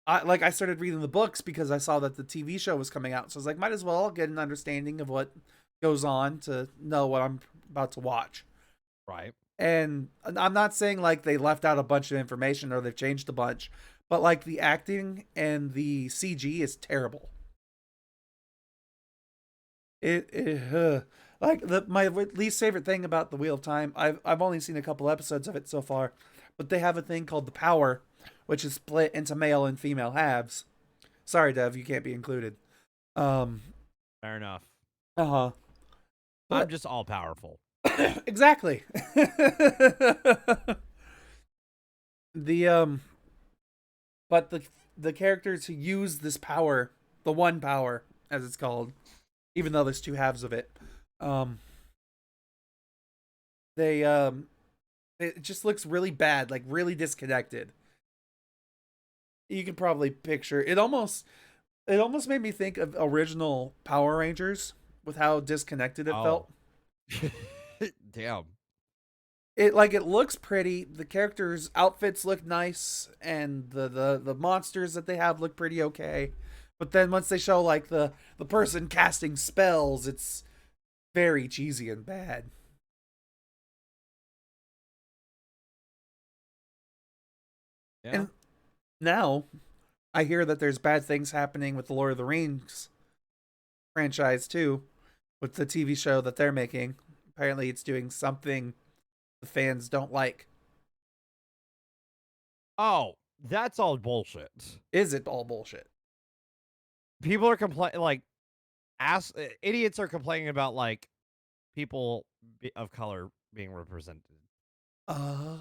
I started reading the books because I saw that the TV show was coming out. So I was like, might as well get an understanding of what goes on to know what I'm about to watch. Right. And I'm not saying like they left out a bunch of information or they've changed a bunch, but like the acting and the CG is terrible. Like my least favorite thing about the Wheel of Time. I've only seen a couple episodes of it so far, but they have a thing called the Power, which is split into male and female halves. Sorry, Dev, you can't be included. Um, Fair enough. uh huh. I'm But just all powerful. exactly. the but the characters who use this power, the one power as it's called, even though there's two halves of it, um, they it just looks really bad, like really disconnected. You can probably picture it. Almost made me think of original Power Rangers with how disconnected it Oh. felt. Damn. It looks pretty. The characters' outfits look nice, and the monsters that they have look pretty okay. But then once they show like the person casting spells, it's very cheesy and bad. Yeah. And now I hear that there's bad things happening with the Lord of the Rings franchise too, with the TV show that they're making. Apparently, it's doing something the fans don't like. Oh, that's all bullshit. Is it all bullshit? People are complaining, like, idiots are complaining about, like, people of color being represented. Uh,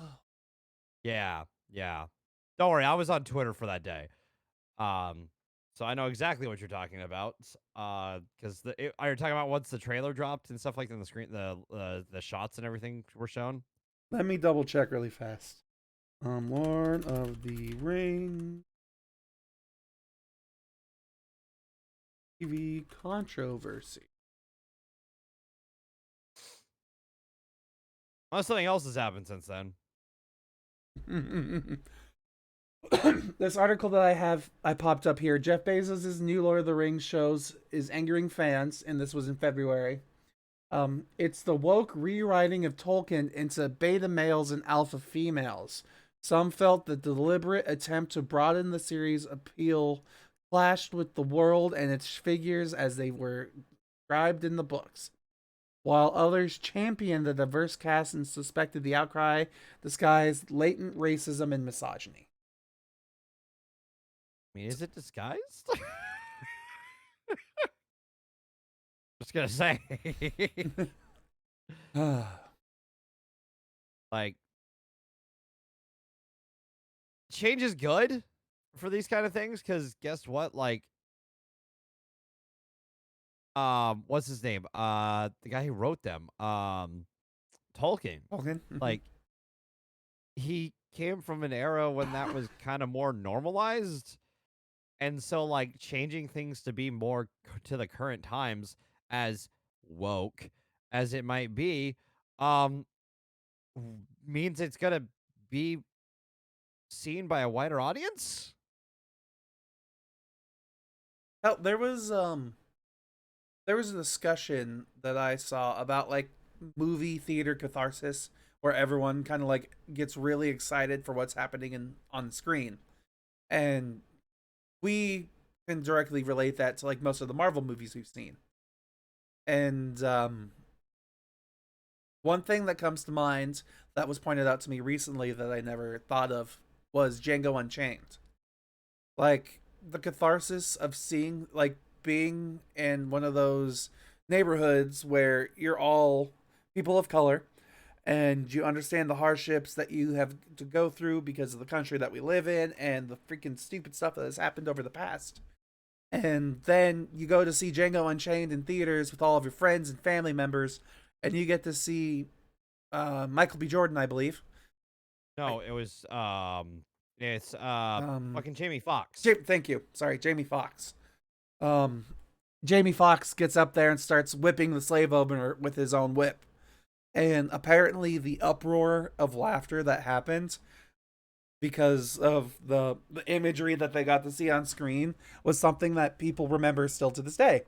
Yeah, yeah. Don't worry, I was on Twitter for that day. Um, so I know exactly what you're talking about. Because are you talking about once the trailer dropped and stuff like that, the screen, the shots and everything were shown? Let me double check really fast. Lord of the Rings TV controversy. Unless something else has happened since then. This article that I popped up here. Jeff Bezos' new Lord of the Rings shows is angering fans, and this was in February. It's the woke rewriting of Tolkien into beta males and alpha females. Some felt the deliberate attempt to broaden the series' appeal clashed with the world and its figures as they were described in the books, while others championed the diverse cast and suspected the outcry disguised latent racism and misogyny. I mean, is it disguised? Just gonna say, like, change is good for these kind of things because guess what? Like, what's his name? The guy who wrote them, Tolkien. Tolkien. Like, he came from an era when that was kind of more normalized, and so like changing things to be more to the current times, as woke as it might be, um, means it's gonna be seen by a wider audience. Hell, there was a discussion that I saw about like movie theater catharsis where everyone kind of like gets really excited for what's happening on screen. And we can directly relate that to like most of the Marvel movies we've seen. And one thing that comes to mind that was pointed out to me recently that I never thought of was Django Unchained. Like the catharsis of seeing like being in one of those neighborhoods where you're all people of color and you understand the hardships that you have to go through because of the country that we live in and the freaking stupid stuff that has happened over the past. And then you go to see Django Unchained in theaters with all of your friends and family members, and you get to see Michael B. Jordan, I believe. No, it was it's Um, fucking Jamie Foxx. Thank you. Sorry, Jamie Foxx. Um, Jamie Foxx gets up there and starts whipping the slave owner with his own whip. And apparently, the uproar of laughter that happened because of the imagery that they got to see on screen was something that people remember still to this day.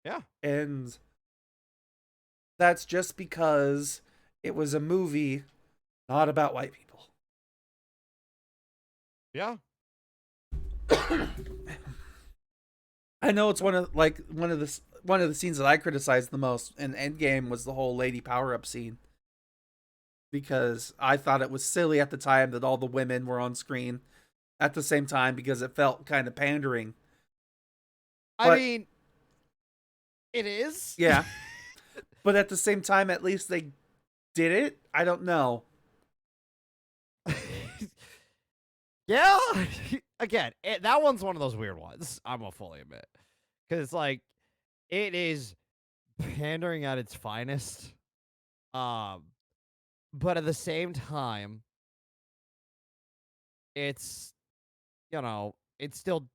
Yeah, And that's just because it was a movie not about white people. yeah. I know it's one of the scenes that I criticized the most in Endgame was the whole lady power up scene because I thought it was silly at the time that all the women were on screen at the same time because it felt kind of pandering. I But mean, it is. yeah, but at the same time, at least they did it. I don't know. Yeah. Again, that one's one of those weird ones. I'm gonna fully admit, because it's like it is pandering at its finest. Um, but at the same time, it's it's still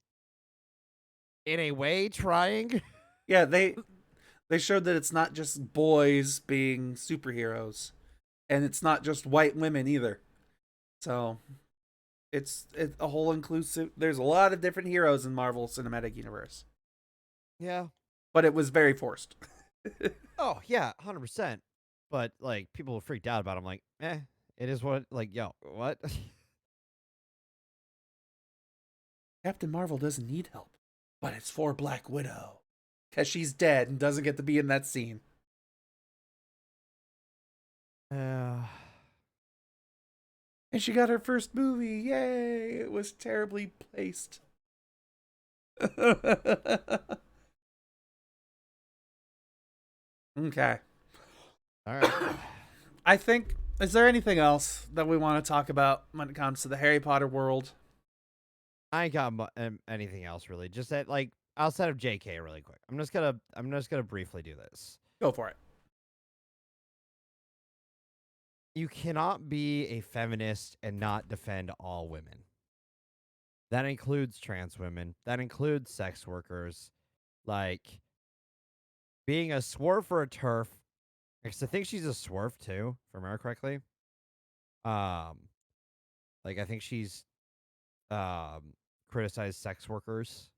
in a way trying. Yeah, they showed that it's not just boys being superheroes, and it's not just white women either. So it's a whole inclusive. There's a lot of different heroes in Marvel Cinematic Universe, Yeah. but it was very forced. Oh yeah, 100%. But like people were freaked out about. It. I'm like, it is what. Like, yo, what? Captain Marvel doesn't need help, but it's for Black Widow because she's dead and doesn't get to be in that scene. Uh, And she got her first movie. Yay! It was terribly placed. Okay. all right. I think, is there anything else that we want to talk about when it comes to the Harry Potter world? I ain't got anything else really. Just that, like, outside of J.K. really quick. I'm just gonna briefly do this. Go for it. You cannot be a feminist and not defend all women. That includes trans women. That includes sex workers. Like being a swerf or a turf. Because I think she's a swerf too, if I remember correctly. Um, like I think she's criticized sex workers.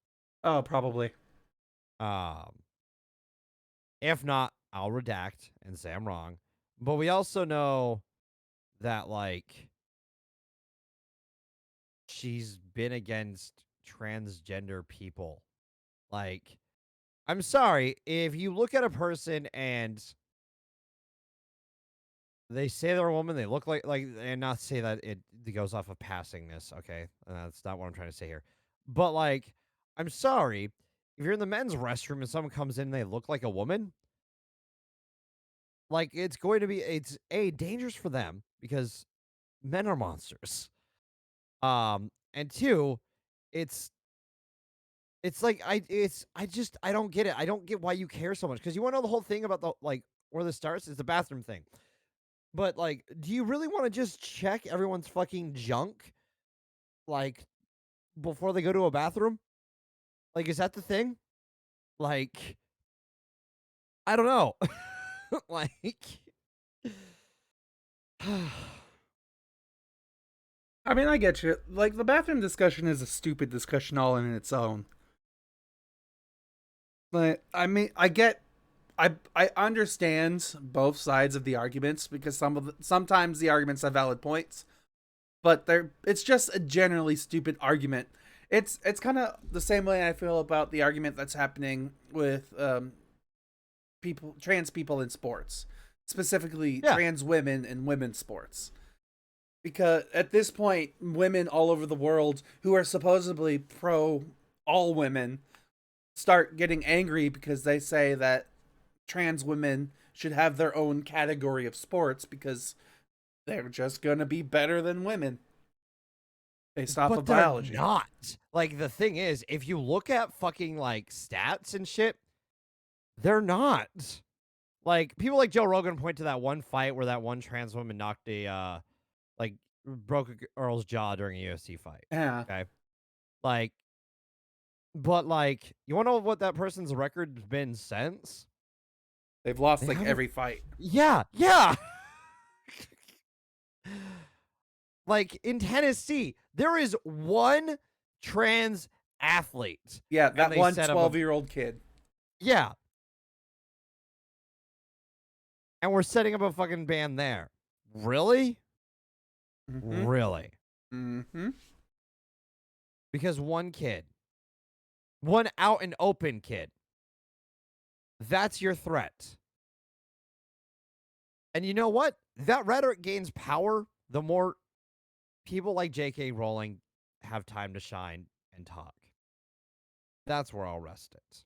Oh, probably. Um, if not, I'll redact and say I'm wrong. But we also know that like she's been against transgender people. Like, I'm sorry, if you look at a person and they say they're a woman, they look like, and not say that it goes off of passingness, okay? That's not what I'm trying to say here. But like, I'm sorry, if you're in the men's restroom and someone comes in and they look like a woman, like it's a dangerous for them because men are monsters. And two, it's like I don't get it. I don't get why you care so much because you want to know the whole thing about the like where this starts is the bathroom thing. But like, do you really want to just check everyone's fucking junk like before they go to a bathroom? Like, is that the thing? Like, I don't know. Like, I mean, I get you. Like, the bathroom discussion is a stupid discussion all in its own. But I mean, I understand both sides of the arguments because sometimes the arguments have valid points, but it's just a generally stupid argument. It's kind of the same way I feel about the argument that's happening with trans people in sports, specifically yeah. trans women in women's sports. Because at this point, women all over the world who are supposedly pro all women start getting angry because they say that trans women should have their own category of sports because they're just going to be better than women based off But of they're biology. not. Like, the thing is, if you look at fucking like stats and shit, they're not. Like, people like Joe Rogan point to that one fight where that one trans woman knocked like, broke a girl's jaw during a UFC fight. Yeah. Okay. Like, but like, you want to know what that person's record's been since? They've lost They like haven't. every fight. Yeah, yeah. Like in Tennessee, there is one trans athlete. Yeah, And that they one set up 12-year-old kid. yeah. And we're setting up a fucking band there. Really? Mm-hmm. Really? Mm-hmm. Because one kid. One out and open kid. That's your threat. And you know what? That rhetoric gains power the more people like J.K. Rowling have time to shine and talk. That's where I'll rest it.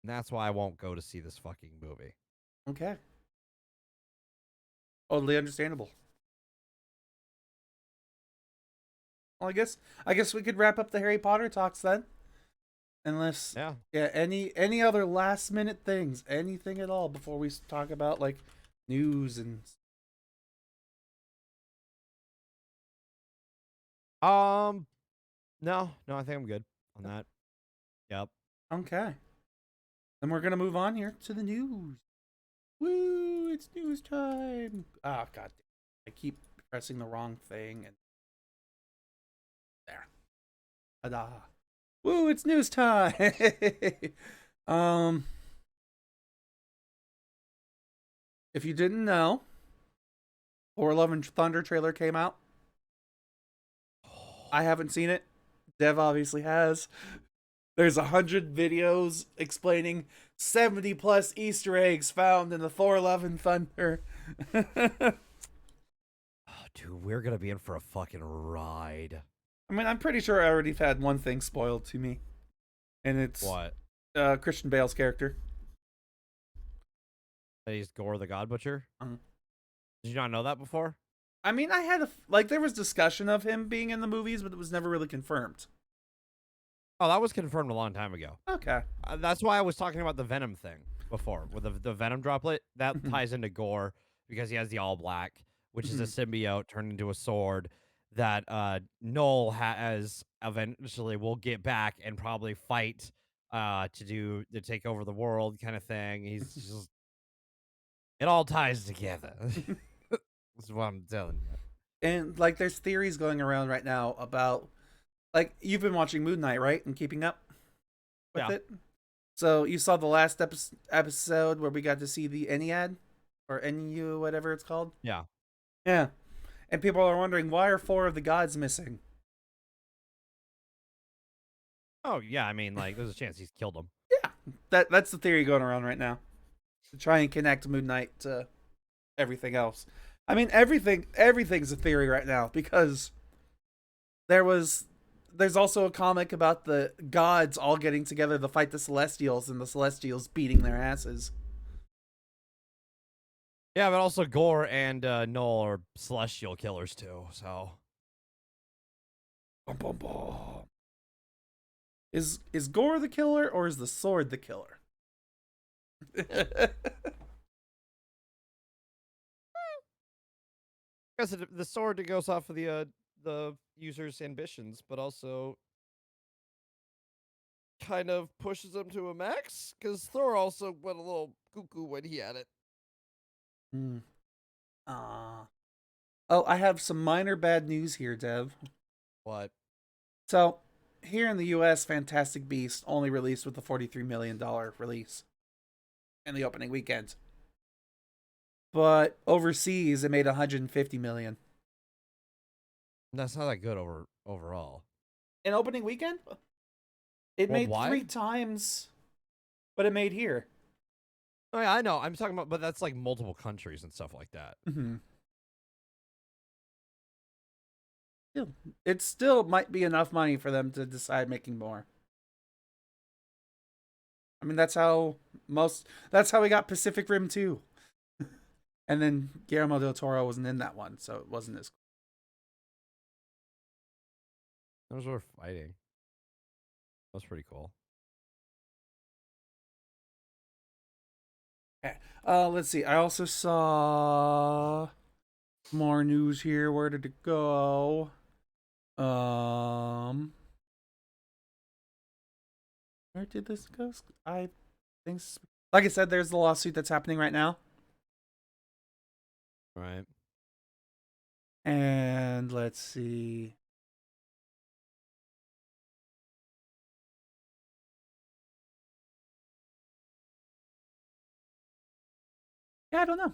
And that's why I won't go to see this fucking movie. Okay. Totally understandable. Well, I guess we could wrap up the Harry Potter talks then. Unless Yeah. any other last minute things, anything at all before we talk about like news and No, I think I'm good on that. Yep. okay. Then we're gonna move on here to the news. Woo! It's news time. Oh god, I keep pressing the wrong thing and there. Ta-da. Woo! It's news time. um, if you didn't know, Thor: Love and Thunder trailer came out. I haven't seen it. Dev obviously has. There's 100 videos explaining 70 plus Easter eggs found in the Thor: Love and Thunder. Oh, dude, we're gonna be in for a fucking ride. I mean, I'm pretty sure I already had one thing spoiled to me, and it's What? Christian Bale's character. That he's Gore the God Butcher? Uh-huh. Did you not know that before? I mean, I had like there was discussion of him being in the movies, but it was never really confirmed. Oh, that was confirmed a long time ago. Okay. That's why I was talking about the Venom thing before, with the Venom droplet. That ties into Gore because he has the all black, which is a symbiote turned into a sword that Noel has eventually will get back and probably fight to take over the world kind of thing. He's just it all ties together. That's what I'm telling you. And like, there's theories going around right now about like you've been watching Moon Knight, right, and keeping up with it. So you saw the last episode where we got to see the Ennead or Enu, whatever it's called. Yeah. Yeah, and people are wondering why are 4 of the gods missing. Oh yeah, I mean, like, there's a chance he's killed him. Yeah, that's the theory going around right now to try and connect Moon Knight to everything else. I mean, everything's a theory right now because there's also a comic about the gods all getting together to fight the Celestials and the Celestials beating their asses. Yeah, but also Gore and Noel are celestial killers too. So Bum, bum, bum. Is Gore the killer or is the sword the killer? I guess the sword goes off of the user's ambitions, but also kind of pushes them to a max. Because Thor also went a little cuckoo when he had it. Hmm. Oh, I have some minor bad news here, Dev. What? So, here in the US, Fantastic Beasts only released with a $43 million release in the opening weekend. But overseas, it made 150 million. That's not that good overall. In opening weekend? It made Worldwide? 3 times what it made here. Oh yeah, I know. I'm talking about, but that's like multiple countries and stuff like that. Mm-hmm. It still might be enough money for them to decide making more. I mean, that's how we got Pacific Rim 2. And then Guillermo del Toro wasn't in that one, so it wasn't as Those were fighting. That was pretty cool. okay. Let's see. I also saw more news here. Where did it go? Where did this go? I think, like I said, there's the lawsuit that's happening right now. Right. And let's see. Yeah, I don't know.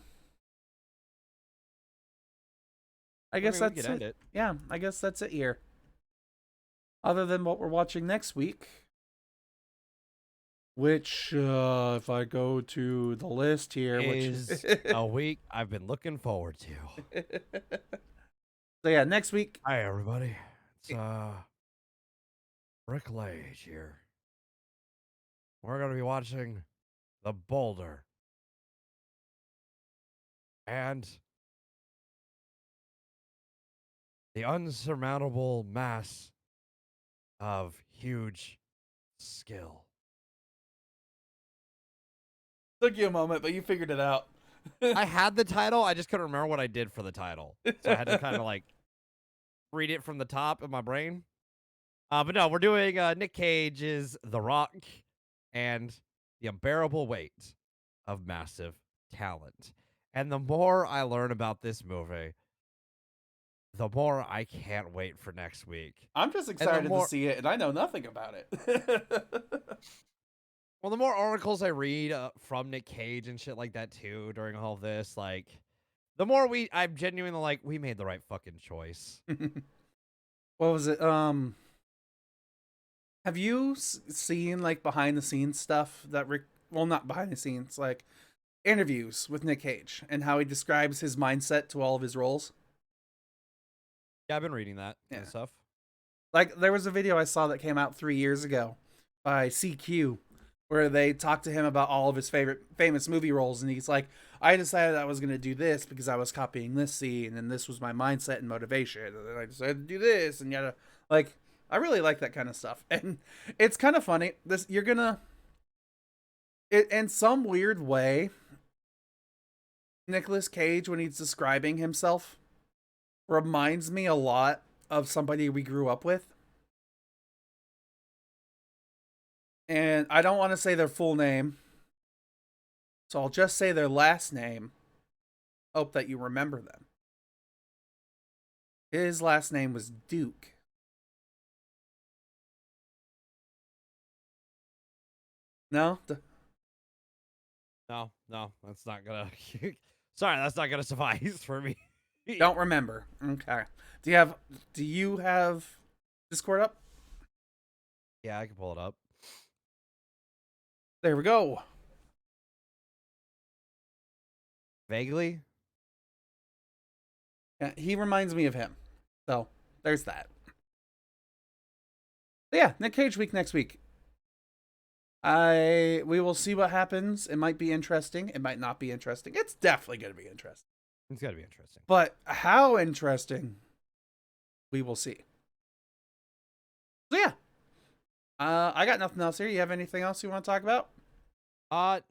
I guess mean, we that's could end it. it. Yeah, I guess that's it here. other than what we're watching next week, which, if I go to the list here, which Is a week I've been looking forward to. So yeah, next week. Hi everybody. It's Rick Lage here. We're gonna be watching The Boulder. And the unsurmountable mass of huge skill. Took you a moment, but you figured it out. I had the title, I just couldn't remember what I did for the title. So I had to kind of like read it from the top of my brain. But no, we're doing Nick Cage's The Rock and the unbearable weight of massive talent. And the more I learn about this movie, the more I can't wait for next week. I'm just excited to see it, and I know nothing about it. Well, the more articles I read from Nick Cage and shit like that too during all of this, like, the more I'm genuinely like, we made the right fucking choice. What was it? Have you seen like behind the scenes stuff that well, not behind the scenes, like interviews with Nick Cage and how he describes his mindset to all of his roles? Yeah, I've been reading that kind of stuff. Like, there was a video I saw that came out 3 years ago by CQ where they talked to him about all of his famous movie roles, and he's like, I decided I was going to do this because I was copying this scene, and this was my mindset and motivation, and then I decided to do this, and yada. Like, I really like that kind of stuff, and it's kind of funny. In some weird way, Nicolas Cage, when he's describing himself, reminds me a lot of somebody we grew up with. And I don't want to say their full name, so I'll just say their last name. Hope that you remember them. His last name was Duke. No? No, that's not gonna. Sorry, that's not gonna suffice for me. Don't remember. Okay. Do you have Discord up? Yeah, I can pull it up. There we go. Vaguely. Yeah, he reminds me of him. So, there's that. But yeah, Nick Cage week next week. We will see what happens. It might be interesting. It might not be interesting. It's definitely going to be interesting. It's got to be interesting. But how interesting, we will see. So yeah. I got nothing else here. You have anything else you want to talk about?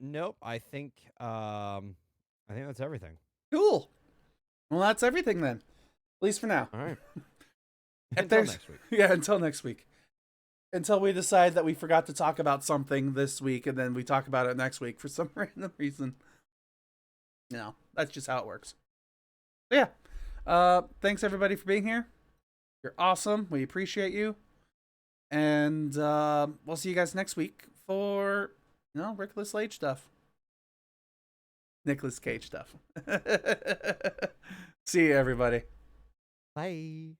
Nope. I think that's everything. Cool. Well, that's everything then. At least for now. All right. Until next week. Yeah, until next week. Until we decide that we forgot to talk about something this week and then we talk about it next week for some random reason. You know, that's just how it works. But yeah. Thanks everybody for being here. You're awesome. We appreciate you. And we'll see you guys next week for, Nicolas Cage stuff. Nicolas Cage stuff. See you, everybody. Bye.